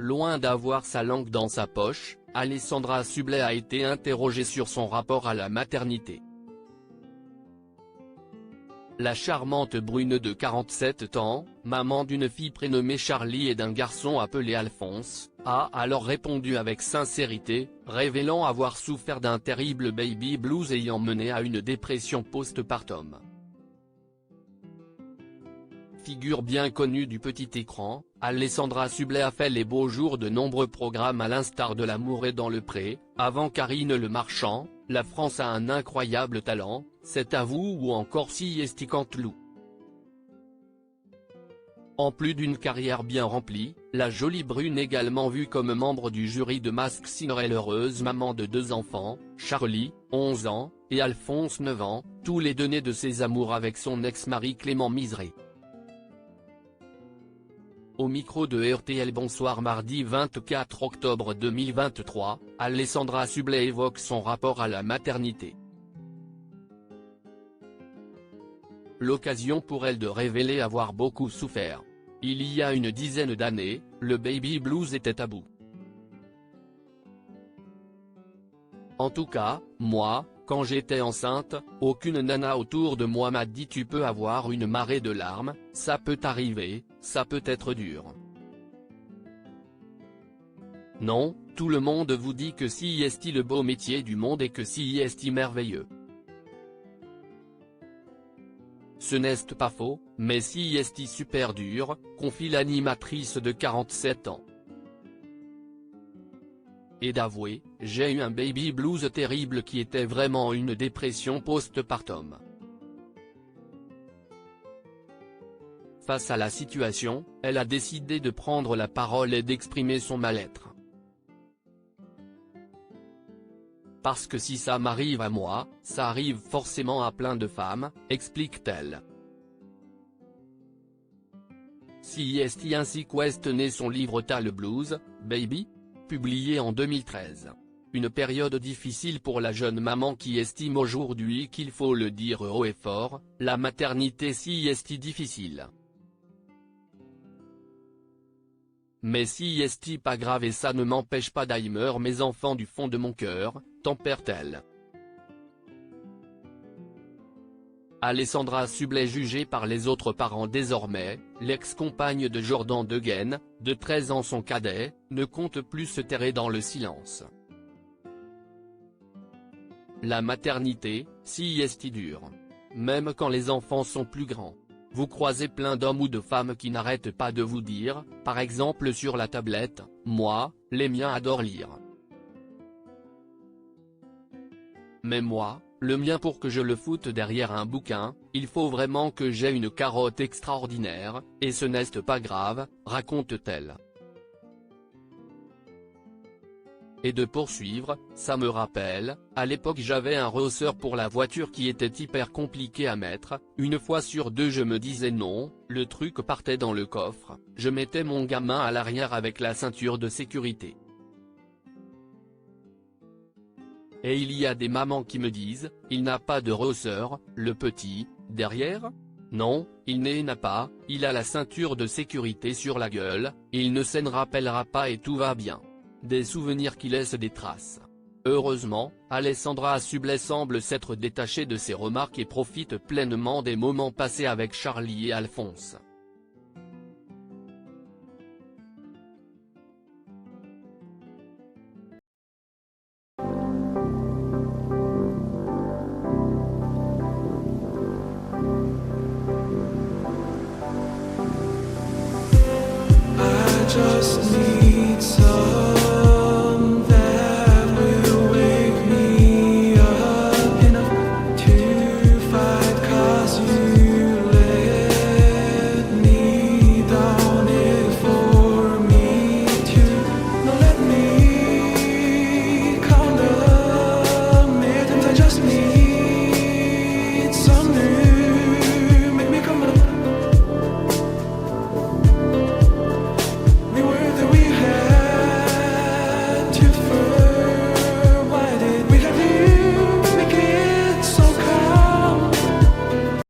Loin d'avoir sa langue dans sa poche, Alessandra Sublet a été interrogée sur son rapport à la maternité. La charmante brune de 47 ans, maman d'une fille prénommée Charlie et d'un garçon appelé Alphonse, a alors répondu avec sincérité, révélant avoir souffert d'un terrible baby blues ayant mené à une dépression post-partum. Figure bien connue du petit écran, Alessandra Sublet a fait les beaux jours de nombreux programmes à l'instar de L'amour est dans le pré, avant Karine Le Marchand, La France a un incroyable talent, C'est à vous ou encore Si Esti Canteloup. En plus d'une carrière bien remplie, la jolie brune également vue comme membre du jury de Masked Singer est l'heureuse maman de 2 enfants, Charlie, 11 ans, et Alphonse 9 ans, tous les deux nés de ses amours avec son ex-mari Clément Miseré. Au micro de RTL Bonsoir mardi 24 octobre 2023, Alessandra Sublet évoque son rapport à la maternité. L'occasion pour elle de révéler avoir beaucoup souffert. Il y a une dizaine d'années, le baby blues était tabou. En tout cas, moi, quand j'étais enceinte, aucune nana autour de moi m'a dit tu peux avoir une marée de larmes, ça peut arriver, ça peut être dur. Non, tout le monde vous dit que si est le beau métier du monde et que si est merveilleux. Ce n'est pas faux, mais si est super dur, confie l'animatrice de 47 ans. Et d'avouer, j'ai eu un baby blues terrible qui était vraiment une dépression post-partum. Face à la situation, elle a décidé de prendre la parole et d'exprimer son mal-être. Parce que si ça m'arrive à moi, ça arrive forcément à plein de femmes, explique-t-elle. Si est ainsi qu'est né son livre T'as blues, baby, publié en 2013. Une période difficile pour la jeune maman qui estime aujourd'hui qu'il faut le dire haut et fort, la maternité si est difficile. Mais si est pas grave et ça ne m'empêche pas d'aimer mes enfants du fond de mon cœur, tempère-t-elle. Alessandra Sublet jugée par les autres parents désormais, l'ex-compagne de Jordan Degaine, de 13 ans son cadet, ne compte plus se terrer dans le silence. La maternité, si est dure. Même quand les enfants sont plus grands. Vous croisez plein d'hommes ou de femmes qui n'arrêtent pas de vous dire, par exemple sur la tablette, moi, les miens adorent lire. Mais moi, le mien pour que je le foute derrière un bouquin, il faut vraiment que j'aie une carotte extraordinaire, et ce n'est pas grave, raconte-t-elle. Et de poursuivre, ça me rappelle, à l'époque j'avais un rehausseur pour la voiture qui était hyper compliqué à mettre, une fois sur deux je me disais non, le truc partait dans le coffre, je mettais mon gamin à l'arrière avec la ceinture de sécurité. Et il y a des mamans qui me disent, il n'a pas de rehausseur, le petit, derrière ? Non, il n'a pas, il a la ceinture de sécurité sur la gueule, il ne s'en rappellera pas et tout va bien. Des souvenirs qui laissent des traces. Heureusement, Alessandra Sublet semble s'être détachée de ces remarques et profite pleinement des moments passés avec Charlie et Alphonse. I just need